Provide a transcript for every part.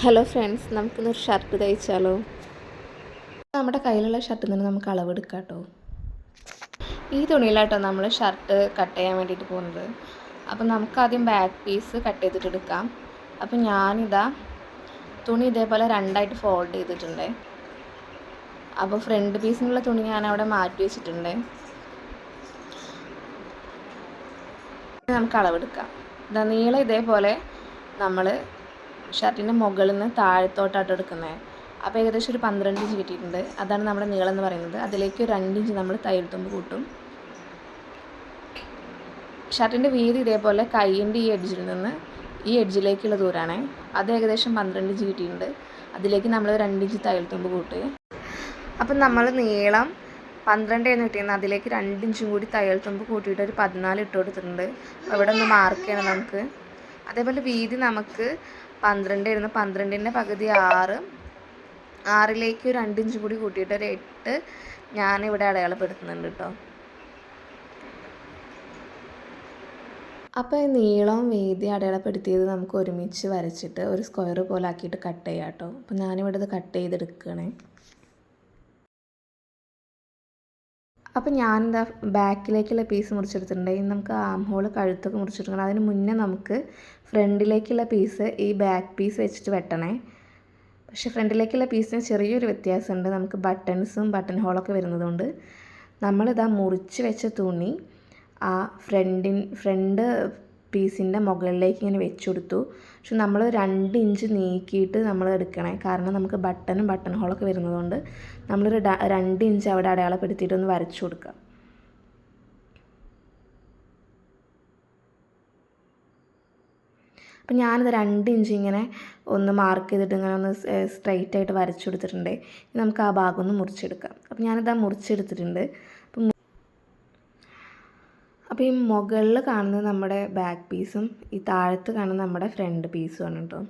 Hello friends, നമുക്കിന്നൊരു shirt തയ്ച്ചാലോ? നമ്മുടെ കയ്യിലുള്ള ഷർട്ടിൽ നിന്ന് നമുക്ക് അളവെടുക്കാം കേട്ടോ. ഈ തുണിയിലാട്ടോ നമ്മൾ ഷർട്ട് കട്ട് ചെയ്യാൻ വേണ്ടിയിട്ട് പോകുന്നത്. അപ്പം നമുക്കാദ്യം ബാക്ക് പീസ് കട്ട് ചെയ്തിട്ടെടുക്കാം. അപ്പം ഞാനിതാ തുണി ഇതേപോലെ രണ്ടായിട്ട് ഫോൾഡ് ചെയ്തിട്ടുണ്ട്. അപ്പോൾ ഫ്രണ്ട് പീസിനുള്ള തുണി ഞാൻ അവിടെ മാറ്റി വെച്ചിട്ടുണ്ട്. നമുക്ക് അളവെടുക്കാം. നീളം ഇതേപോലെ നമ്മൾ ഷർട്ടിൻ്റെ മുകളിൽ നിന്ന് താഴത്തോട്ടായിട്ട് എടുക്കുന്നത്. അപ്പോൾ ഏകദേശം ഒരു 12 ഇഞ്ച് കിട്ടിയിട്ടുണ്ട്. അതാണ് നമ്മുടെ നീളം എന്ന് പറയുന്നത്. അതിലേക്ക് ഒരു 2 ഇഞ്ച് നമ്മൾ തയ്യൽ തുമ്പ് കൂട്ടും. ഷർട്ടിൻ്റെ വീതി ഇതേപോലെ കൈയിൻ്റെ ഈ എഡ്ജിൽ നിന്ന് ഈ എഡ്ജിലേക്കുള്ള ദൂരമാണ്. അത് ഏകദേശം 12 ഇഞ്ച് കിട്ടിയിട്ടുണ്ട്. അതിലേക്ക് നമ്മൾ 2 ഇഞ്ച് തയ്യൽ തുമ്പ് കൂട്ടുക. അപ്പം നമ്മൾ നീളം 12 എന്ന് കിട്ടിയിരുന്നത് അതിലേക്ക് 2 ഇഞ്ചും കൂടി തയ്യൽ തുമ്പ് കൂട്ടിയിട്ട് ഒരു 14 ഇട്ട് കൊടുത്തിട്ടുണ്ട്. അപ്പോൾ ഇവിടെ ഒന്ന് മാർക്ക് ചെയ്യണം നമുക്ക്. അതേപോലെ വീതി നമുക്ക് 12 ആയിരുന്നു. 12ൻ്റെ പകുതി 6, 6ലേക്ക് 2 ഇഞ്ച് കൂടി കൂട്ടിയിട്ട് ഒരു 8 ഞാനിവിടെ അടയാളപ്പെടുത്തുന്നുണ്ട് കേട്ടോ. അപ്പോൾ നീളവും വീതി അടയാളപ്പെടുത്തിയത് നമുക്ക് ഒരുമിച്ച് വരച്ചിട്ട് ഒരു സ്ക്വയർ പോലെ ആക്കിയിട്ട് കട്ട് ചെയ്യാം കേട്ടോ. അപ്പോൾ ഞാനിവിടെ ഇത് കട്ട് ചെയ്തെടുക്കുകയാണ്. അപ്പോൾ ഞാനെന്താ ബാക്കിലേക്കുള്ള പീസ് മുറിച്ചെടുത്തിട്ടുണ്ട്. ഇനി നമുക്ക് ആം ഹോൾ കഴുത്തൊക്കെ മുറിച്ചെടുക്കണം. അതിന് മുന്നേ നമുക്ക് ഫ്രണ്ടിലേക്കുള്ള പീസ് ഈ ബാക്ക് പീസ് വെച്ചിട്ട് വെട്ടണേ. പക്ഷേ ഫ്രണ്ടിലേക്കുള്ള പീസിന് ചെറിയൊരു വ്യത്യാസമുണ്ട്. നമുക്ക് ബട്ടൺസും ബട്ടൺ ഹോളൊക്കെ വരുന്നതുകൊണ്ട് നമ്മളിതാ മുറിച്ച് വെച്ച തുണി ആ ഫ്രണ്ട് പീസിൻ്റെ മുകളിലേക്ക് ഇങ്ങനെ വെച്ച് കൊടുത്തു. പക്ഷെ നമ്മൾ 2 ഇഞ്ച് നീക്കിയിട്ട് നമ്മൾ എടുക്കണേ. കാരണം നമുക്ക് ബട്ടൺ ഹോളൊക്കെ വരുന്നതുകൊണ്ട് നമ്മളൊരു 2 ഇഞ്ച് അവിടെ അടയാളപ്പെടുത്തിയിട്ടൊന്ന് വരച്ചു കൊടുക്കുക. അപ്പം ഞാനിത് 2 ഇഞ്ച് ഇങ്ങനെ ഒന്ന് മാർക്ക് ചെയ്തിട്ട് ഇങ്ങനെ ഒന്ന് സ്ട്രൈറ്റ് ആയിട്ട് വരച്ചു കൊടുത്തിട്ടുണ്ട്. നമുക്ക് ആ ഭാഗം ഒന്ന് മുറിച്ചെടുക്കാം. അപ്പം ഞാനിതാ മുറിച്ചെടുത്തിട്ടുണ്ട്. അപ്പോൾ ഈ മുകളിൽ കാണുന്നത് നമ്മുടെ ബാക്ക് പീസും ഈ താഴത്ത് കാണുന്നത് നമ്മുടെ ഫ്രണ്ട് പീസുമാണ് കേട്ടോ.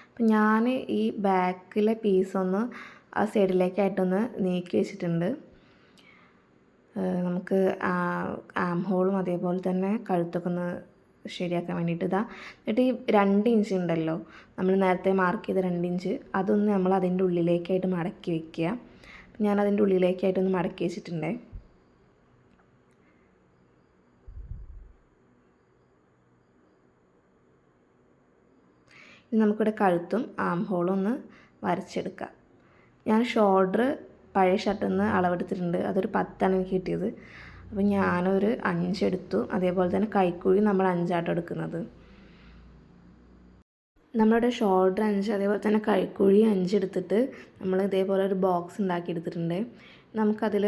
അപ്പം ഞാൻ ഈ ബാക്കിലെ പീസൊന്ന് ആ സൈഡിലേക്കായിട്ടൊന്ന് നീക്കി വെച്ചിട്ടുണ്ട്. നമുക്ക് ആം ഹോളും അതേപോലെ തന്നെ കഴുത്തൊക്കെ ഒന്ന് ശരിയാക്കാൻ വേണ്ടിയിട്ട് എന്നിട്ട് ഈ 2 ഇഞ്ച് ഉണ്ടല്ലോ, നമ്മൾ നേരത്തെ മാർക്ക് ചെയ്ത 2 ഇഞ്ച് അതൊന്ന് നമ്മൾ അതിൻ്റെ ഉള്ളിലേക്കായിട്ട് മടക്കി വയ്ക്കുക. ഞാൻ അതിൻ്റെ ഉള്ളിലേക്കായിട്ടൊന്ന് മടക്കി വെച്ചിട്ടുണ്ട്. ഇനി നമുക്കിവിടെ കഴുത്തും ആം ഹോളും ഒന്ന് വരച്ചെടുക്കാം. ഞാൻ ഷോൾഡർ പഴയ ഷർട്ടിൽ നിന്ന് അളവെടുത്തിട്ടുണ്ട്. അതൊരു 10 ആണ് എനിക്ക് കിട്ടിയത്. അപ്പോൾ ഞാനൊരു 5 എടുത്തു. അതേപോലെ തന്നെ കൈക്കുഴി നമ്മൾ 5 ആട്ടോ എടുക്കുന്നത്. നമ്മളുടെ ഷോൾഡർ 5 അതേപോലെ തന്നെ കൈക്കുഴി 5 എടുത്തിട്ട് നമ്മൾ ഇതേപോലെ ഒരു ബോക്സ് ഉണ്ടാക്കി എടുത്തിട്ടുണ്ട്. നമുക്കതിൽ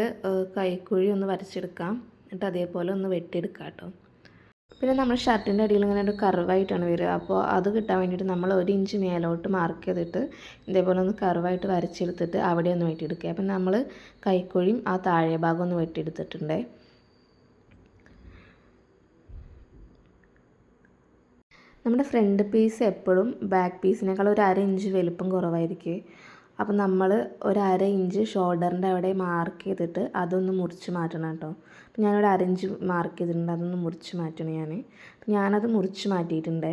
കൈക്കുഴി ഒന്ന് വരച്ചെടുക്കാം. എന്നിട്ട് അതേപോലെ ഒന്ന് വെട്ടിയെടുക്കാം കേട്ടോ. പിന്നെ നമ്മൾ ഷർട്ടിൻ്റെ അടിയിൽ ഇങ്ങനെ ഒരു കർവായിട്ടാണ് വരിക. അപ്പോൾ അത് കിട്ടാൻ വേണ്ടിയിട്ട് നമ്മൾ 1 ഇഞ്ച് മേലോട്ട് മാർക്ക് ചെയ്തിട്ട് ഇതേപോലെ ഒന്ന് കർവായിട്ട് വരച്ചെടുത്തിട്ട് അവിടെ ഒന്ന് വെട്ടിയെടുക്കുക. അപ്പം നമ്മൾ കൈക്കുഴിയും ആ താഴെ ഭാഗം ഒന്ന് വെട്ടിയെടുത്തിട്ടുണ്ട്. നമ്മുടെ ഫ്രണ്ട് പീസ് എപ്പോഴും ബാക്ക് പീസിനേക്കാൾ ഒരു 1/2 ഇഞ്ച് വലുപ്പം കുറവായിരിക്കും. അപ്പം നമ്മൾ ഒരു 1/2 ഇഞ്ച് ഷോൾഡറിൻ്റെ അവിടെ മാർക്ക് ചെയ്തിട്ട് അതൊന്ന് മുറിച്ച് മാറ്റണം കേട്ടോ. അപ്പം ഞാനിവിടെ 1/2 ഇഞ്ച് മാർക്ക് ചെയ്തിട്ടുണ്ട്. അതൊന്ന് മുറിച്ച് മാറ്റണം ഞാനത് മുറിച്ച് മാറ്റിയിട്ടുണ്ട്.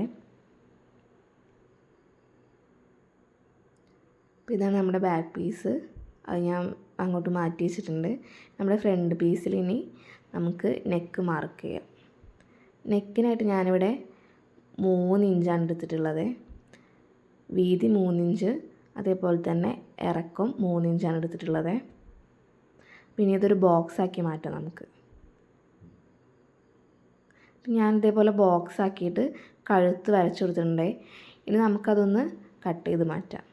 അപ്പോൾ ഇതാണ് നമ്മുടെ ബാക്ക് പീസ്. അത് ഞാൻ അങ്ങോട്ട് മാറ്റി വെച്ചിട്ടുണ്ട്. നമ്മുടെ ഫ്രണ്ട് പീസിൽ ഇനി നമുക്ക് നെക്ക് മാർക്ക് ചെയ്യാം. നെക്കിനായിട്ട് ഞാനിവിടെ 3 ഇഞ്ചാണ് എടുത്തിട്ടുള്ളത്. വീതി 3 ഇഞ്ച്, അതേപോലെ തന്നെ ഇറക്കം 3 ഇഞ്ചാണ് എടുത്തിട്ടുള്ളത്. പിന്നെ ഇതൊരു ബോക്സ് ആക്കി മാറ്റാം നമുക്ക്. ഞാൻ ഇതേപോലെ ബോക്സ് ആക്കിയിട്ട് കഴുത്ത് വരച്ചു കൊടുത്തിട്ടുണ്ട്. ഇനി നമുക്കതൊന്ന് കട്ട് ചെയ്ത് മാറ്റാം.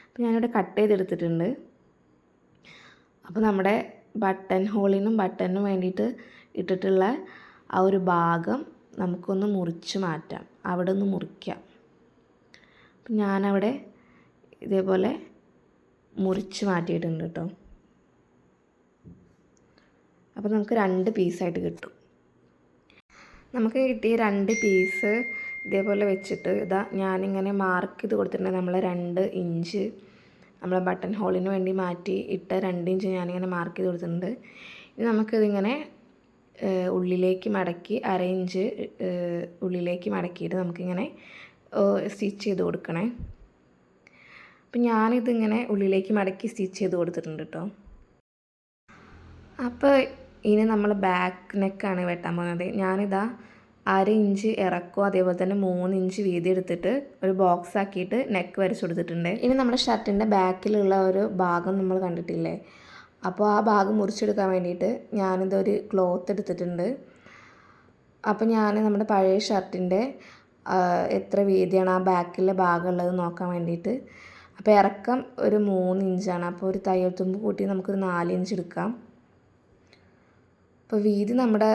അപ്പോൾ ഞാനിവിടെ കട്ട് ചെയ്തെടുത്തിട്ടുണ്ട്. അപ്പോൾ നമ്മുടെ ബട്ടൺ ഹോളിനും ബട്ടണിനും വേണ്ടിയിട്ട് ഇട്ടിട്ടുള്ള ആ ഒരു ഭാഗം നമുക്കൊന്ന് മുറിച്ച് മാറ്റാം. അവിടെ ഒന്ന് മുറിക്കാം. അപ്പം ഞാനവിടെ ഇതേപോലെ മുറിച്ച് മാറ്റിയിട്ടുണ്ട് കേട്ടോ. അപ്പോൾ നമുക്ക് 2 പീസായിട്ട് കിട്ടും. നമുക്ക് കിട്ടിയ 2 പീസ് ഇതേപോലെ വെച്ചിട്ട് ഞാനിങ്ങനെ മാർക്ക് ചെയ്ത് കൊടുത്തിട്ടുണ്ട്. നമ്മൾ 2 ഇഞ്ച് നമ്മളെ ബട്ടൺ ഹോളിന് വേണ്ടി മാറ്റി ഇട്ട 2 ഇഞ്ച് ഞാനിങ്ങനെ മാർക്ക് ചെയ്ത് കൊടുത്തിട്ടുണ്ട്. ഇനി നമുക്കിതിങ്ങനെ ഉള്ളിലേക്ക് മടക്കി 1/2 ഇഞ്ച് ഉള്ളിലേക്ക് മടക്കിയിട്ട് നമുക്കിങ്ങനെ സ്റ്റിച്ച് ചെയ്ത് കൊടുക്കണേ. അപ്പം ഞാനിതിങ്ങനെ ഉള്ളിലേക്ക് മടക്കി സ്റ്റിച്ച് ചെയ്ത് കൊടുത്തിട്ടുണ്ട് കേട്ടോ. അപ്പോൾ ഇനി നമ്മൾ ബാക്ക് നെക്കാണ് വെട്ടാൻ പോകുന്നത്. ഞാനിതാ 1/2 ഇഞ്ച് ഇറക്കവും അതേപോലെ തന്നെ 3 ഇഞ്ച് വീതി എടുത്തിട്ട് ഒരു ബോക്സ് ആക്കിയിട്ട് നെക്ക് വരച്ച് കൊടുത്തിട്ടുണ്ട്. ഇനി നമ്മുടെ ഷർട്ടിൻ്റെ ബാക്കിലുള്ള ഒരു ഭാഗം നമ്മൾ കണ്ടിട്ടില്ലേ, അപ്പോൾ ആ ഭാഗം മുറിച്ചെടുക്കാൻ വേണ്ടിയിട്ട് ഞാനിതൊരു ക്ലോത്ത് എടുത്തിട്ടുണ്ട്. അപ്പോൾ ഞാൻ നമ്മുടെ പഴയ ഷർട്ടിൻ്റെ എത്ര വീതിയാണ് ആ ബാക്കിലെ ഭാഗം ഉള്ളത് നോക്കാൻ വേണ്ടിയിട്ട്, അപ്പോൾ ഇറക്കം ഒരു 3 ഇഞ്ചാണ്. അപ്പോൾ ഒരു തയ്യൽ തുമ്പ് കൂട്ടി നമുക്കൊരു 4 ഇഞ്ച് എടുക്കാം. അപ്പോൾ വീതി നമ്മുടെ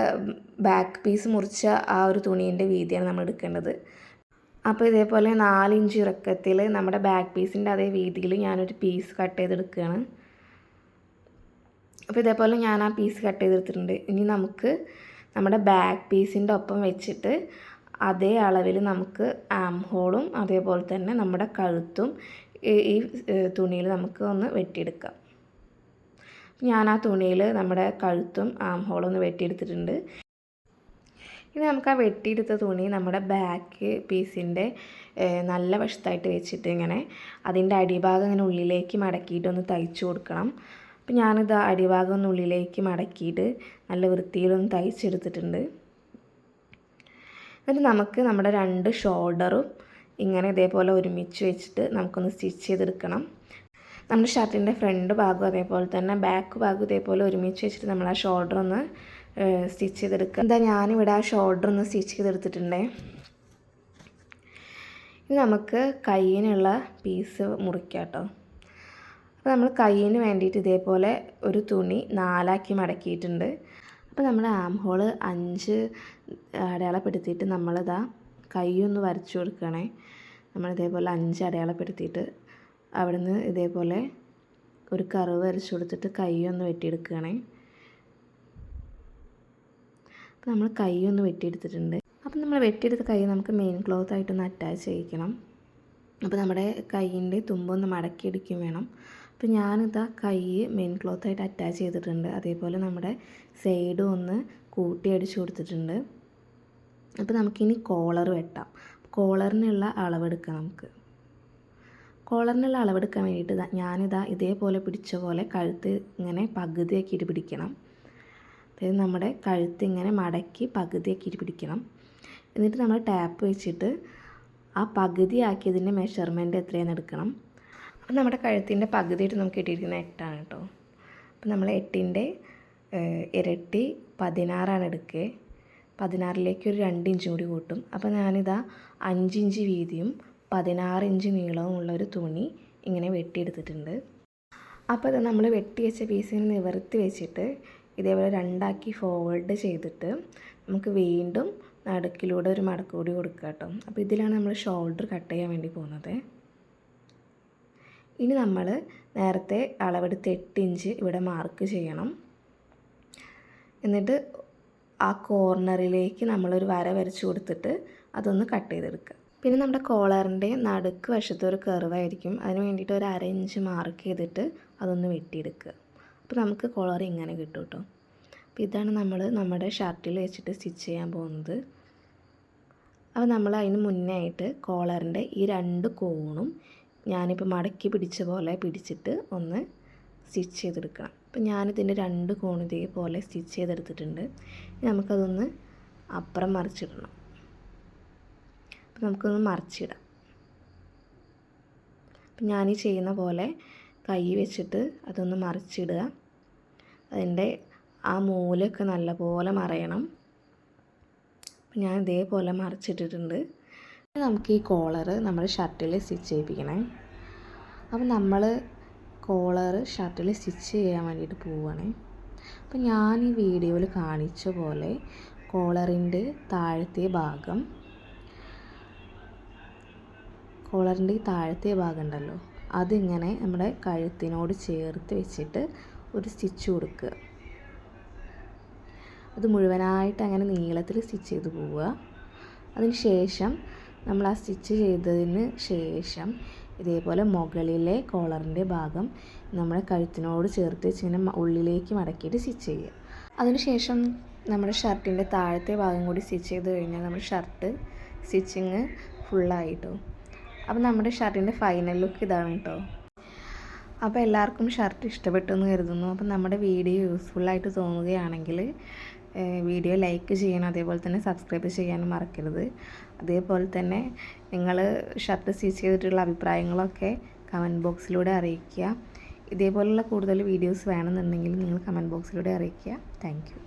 ബാക്ക് പീസ് മുറിച്ച ആ ഒരു തുണീൻ്റെ വീതിയാണ് നമ്മൾ എടുക്കേണ്ടത്. അപ്പോൾ ഇതേപോലെ 4 ഇഞ്ച് ഇറക്കത്തിൽ നമ്മുടെ ബാക്ക് പീസിൻ്റെ അതേ വീതിയിൽ ഞാനൊരു പീസ് കട്ട് ചെയ്തെടുക്കുകയാണ്. അപ്പോൾ ഇതേപോലെ ഞാൻ ആ പീസ് കട്ട് ചെയ്തെടുത്തിട്ടുണ്ട്. ഇനി നമുക്ക് നമ്മുടെ ബാക്ക് പീസിൻ്റെ ഒപ്പം വെച്ചിട്ട് അതേ അളവിൽ നമുക്ക് ആം ഹോളും അതേപോലെ തന്നെ നമ്മുടെ കഴുത്തും ഈ തുണിയിൽ നമുക്ക് ഒന്ന് വെട്ടിയെടുക്കാം. ഞാൻ ആ തുണിയിൽ നമ്മുടെ കഴുത്തും ആം ഹോളും ഒന്ന് വെട്ടിയെടുത്തിട്ടുണ്ട്. ഇനി നമുക്ക് ആ വെട്ടിയെടുത്ത തുണി നമ്മുടെ ബാക്ക് പീസിൻ്റെ നല്ല വശത്തായിട്ട് വെച്ചിട്ട് ഇങ്ങനെ അതിൻ്റെ അടിഭാഗം ഇങ്ങനെ ഉള്ളിലേക്ക് മടക്കിയിട്ടൊന്ന് തയ്ച്ചു കൊടുക്കണം. അപ്പോൾ ഞാനിത് അടിഭാഗം ഒന്ന് ഉള്ളിലേക്ക് മടക്കിയിട്ട് നല്ല വൃത്തിയിലൊന്ന് തയ്ച്ചെടുത്തിട്ടുണ്ട്. എന്നിട്ട് നമുക്ക് നമ്മുടെ 2 ഷോൾഡറും ഇങ്ങനെ ഇതേപോലെ ഒരുമിച്ച് വെച്ചിട്ട് നമുക്കൊന്ന് സ്റ്റിച്ച് ചെയ്തെടുക്കണം. നമ്മുടെ ഷർട്ടിൻ്റെ ഫ്രണ്ട് ഭാഗവും അതേപോലെ തന്നെ ബാക്ക് ഭാഗവും ഇതേപോലെ ഒരുമിച്ച് വെച്ചിട്ട് നമ്മൾ ആ ഷോൾഡർ ഒന്ന് സ്റ്റിച്ച് ചെയ്തെടുക്കുക. എന്താ ഞാനിവിടെ ആ ഷോൾഡർ ഒന്ന് സ്റ്റിച്ച് ചെയ്തെടുത്തിട്ടുണ്ടേ. ഇനി നമുക്ക് കയ്യിനുള്ള പീസ് മുറിക്കാം കേട്ടോ. അപ്പോൾ നമ്മൾ കയ്യിന് വേണ്ടിയിട്ട് ഇതേപോലെ ഒരു തുണി 4ആക്കി മടക്കിയിട്ടുണ്ട്. അപ്പോൾ നമ്മൾ ആം ഹോള് 5 അടയാളപ്പെടുത്തിയിട്ട് നമ്മളിതാ കൈയൊന്ന് വരച്ചു കൊടുക്കണേ. നമ്മളിതേപോലെ 5 അടയാളപ്പെടുത്തിയിട്ട് അവിടുന്ന് ഇതേപോലെ ഒരു കർവ് വരച്ചു കൊടുത്തിട്ട് കൈയൊന്ന് വെട്ടിയെടുക്കുകയാണേ. അപ്പോൾ നമ്മൾ കൈയൊന്ന് വെട്ടിയെടുത്തിട്ടുണ്ട്. അപ്പോൾ നമ്മൾ വെട്ടിയെടുത്ത കൈ നമുക്ക് മെയിൻ ക്ലോത്ത് ആയിട്ടൊന്ന് അറ്റാച്ച് ചെയ്യിക്കണം. അപ്പോൾ നമ്മുടെ കൈയിൻ്റെ തുമ്പൊന്ന് മടക്കിയെടുക്കുകയും വേണം. അപ്പോൾ ഞാനിതാ കൈ മെയിൻ ക്ലോത്തായിട്ട് അറ്റാച്ച് ചെയ്തിട്ടുണ്ട്. അതേപോലെ നമ്മുടെ സൈഡും ഒന്ന് കൂട്ടി അടിച്ചു കൊടുത്തിട്ടുണ്ട്. അപ്പോൾ നമുക്കിനി കോളർ വെട്ടാം. കോളറിനുള്ള അളവെടുക്കാം. നമുക്ക് കോളറിനുള്ള അളവെടുക്കാൻ വേണ്ടിയിട്ട് ഞാനിതാ ഇതേപോലെ പിടിച്ച പോലെ കഴുത്ത് ഇങ്ങനെ പകുതിയാക്കിയിട്ട് പിടിക്കണം. അതായത് നമ്മുടെ കഴുത്ത് ഇങ്ങനെ മടക്കി പകുതിയാക്കിയിട്ട് പിടിക്കണം. എന്നിട്ട് നമ്മൾ ടാപ്പ് വെച്ചിട്ട് ആ പകുതിയാക്കിയതിൻ്റെ മെഷർമെൻറ്റ് എത്രയാണെന്ന് എടുക്കണം. അപ്പോൾ നമ്മുടെ കഴുത്തിൻ്റെ പകുതിയായിട്ട് നമുക്ക് കിട്ടിയിരിക്കുന്ന 8 കേട്ടോ. അപ്പോൾ നമ്മൾ 8ൻ്റെ ഇരട്ടി 16 എടുക്കുക. 16ലേക്ക് ഒരു 2 ഇഞ്ച് കൂടി കൂട്ടും. അപ്പോൾ ഞാനിതാ 5 ഇഞ്ച് വീതിയും 16 ഇഞ്ച് നീളവും ഉള്ള ഒരു തുണി ഇങ്ങനെ വെട്ടിയെടുത്തിട്ടുണ്ട്. അപ്പോൾ ഇത് നമ്മൾ വെട്ടി വെച്ച പീസിനെ നിവർത്തി വെച്ചിട്ട് ഇതേപോലെ 2ആക്കി ഫോൾഡ് ചെയ്തിട്ട് നമുക്ക് വീണ്ടും നടുക്കിലൂടെ ഒരു മടക്ക് കൂടി കൊടുക്കുക കേട്ടോ. അപ്പോൾ ഇതിലാണ് നമ്മൾ ഷോൾഡർ കട്ട് ചെയ്യാൻ വേണ്ടി പോകുന്നത്. ഇനി നമ്മൾ നേരത്തെ അളവെടുത്ത് 8 ഇഞ്ച് ഇവിടെ മാർക്ക് ചെയ്യണം. എന്നിട്ട് ആ കോർണറിലേക്ക് നമ്മളൊരു വര വരച്ച് കൊടുത്തിട്ട് അതൊന്ന് കട്ട് ചെയ്തെടുക്കുക. പിന്നെ നമ്മുടെ കോളറിൻ്റെ നടുക്ക് വശത്ത് ഒരു കർവായിരിക്കും. അതിന് വേണ്ടിയിട്ട് ഒരു 1/2 ഇഞ്ച് മാർക്ക് ചെയ്തിട്ട് അതൊന്ന് വെട്ടിയെടുക്കുക. അപ്പോൾ നമുക്ക് കോളർ ഇങ്ങനെ കിട്ടും കേട്ടോ. അപ്പോൾ ഇതാണ് നമ്മൾ നമ്മുടെ ഷർട്ടിൽ വെച്ചിട്ട് സ്റ്റിച്ച് ചെയ്യാൻ പോകുന്നത്. അപ്പോൾ നമ്മൾ അതിന് മുന്നേ ആയിട്ട് കോളറിൻ്റെ ഈ 2 കോണും ഞാനിപ്പോൾ മടക്കി പിടിച്ച പോലെ പിടിച്ചിട്ട് ഒന്ന് സ്റ്റിച്ച് ചെയ്തെടുക്കണം. അപ്പോൾ ഞാനിതിൻ്റെ 2 കോണും ഇതേപോലെ സ്റ്റിച്ച് ചെയ്തെടുത്തിട്ടുണ്ട്. നമുക്കതൊന്ന് അപ്പുറം മറിച്ചിടണം. അപ്പോൾ നമുക്കൊന്ന് മറിച്ചിടാം. അപ്പം ഞാനീ ചെയ്യുന്ന പോലെ കൈ വെച്ചിട്ട് അതൊന്ന് മറിച്ചിടുക. അതിൻ്റെ ആ മൂലയൊക്കെ നല്ലപോലെ മറയണം. അപ്പം ഞാൻ ഇതേപോലെ മറിച്ചിട്ടിട്ടുണ്ട്. നമുക്ക് ഈ കോളർ നമ്മുടെ ഷർട്ടിൽ സ്റ്റിച്ച് ചെയ്യിപ്പിക്കണേ. അപ്പം നമ്മൾ കോളർ ഷർട്ടിൽ സ്റ്റിച്ച് ചെയ്യാൻ വേണ്ടിയിട്ട് പോവുകയാണ്. അപ്പം ഞാൻ ഈ വീഡിയോയിൽ കാണിച്ച പോലെ കോളറിൻ്റെ താഴത്തെ ഭാഗം ഉണ്ടല്ലോ, അതിങ്ങനെ നമ്മുടെ കഴുത്തിനോട് ചേർത്ത് വെച്ചിട്ട് ഒരു സ്റ്റിച്ച് കൊടുക്കുക. അത് മുഴുവനായിട്ട് അങ്ങനെ നീളത്തിൽ സ്റ്റിച്ച് ചെയ്ത് പോവുക. അതിന് ശേഷം നമ്മൾ ആ സ്റ്റിച്ച് ചെയ്തതിന് ശേഷം ഇതേപോലെ മുകളിലെ കോളറിൻ്റെ ഭാഗം നമ്മുടെ കഴുത്തിനോട് ചേർത്ത് വെച്ച് ഇങ്ങനെ ഉള്ളിലേക്ക് മടക്കിയിട്ട് സ്റ്റിച്ച് ചെയ്യുക. അതിനുശേഷം നമ്മുടെ ഷർട്ടിൻ്റെ താഴത്തെ ഭാഗം കൂടി സ്റ്റിച്ച് ചെയ്ത് കഴിഞ്ഞാൽ നമ്മുടെ ഷർട്ട് സ്റ്റിച്ചിങ് ഫുള്ളായിട്ടോ. അപ്പോൾ നമ്മുടെ ഷർട്ടിൻ്റെ ഫൈനൽ ലുക്ക് ഇതാണ് കേട്ടോ. അപ്പോൾ എല്ലാവർക്കും ഷർട്ട് ഇഷ്ടപ്പെട്ടു എന്ന് കരുതുന്നു. അപ്പോൾ നമ്മുടെ വീഡിയോ യൂസ്ഫുള്ളായിട്ട് തോന്നുകയാണെങ്കിൽ വീഡിയോ ലൈക്ക് ചെയ്യാനും അതേപോലെ തന്നെ സബ്സ്ക്രൈബ് ചെയ്യാനും മറക്കരുത്. അതേപോലെ തന്നെ നിങ്ങൾ ഷർട്ട് സ്റ്റിച്ച് ചെയ്തിട്ടുള്ള അഭിപ്രായങ്ങളൊക്കെ കമൻറ്റ് ബോക്സിലൂടെ അറിയിക്കുക. ഇതേപോലുള്ള കൂടുതൽ വീഡിയോസ് വേണമെന്നുണ്ടെങ്കിൽ നിങ്ങൾ കമൻറ്റ് ബോക്സിലൂടെ അറിയിക്കുക. Thank you.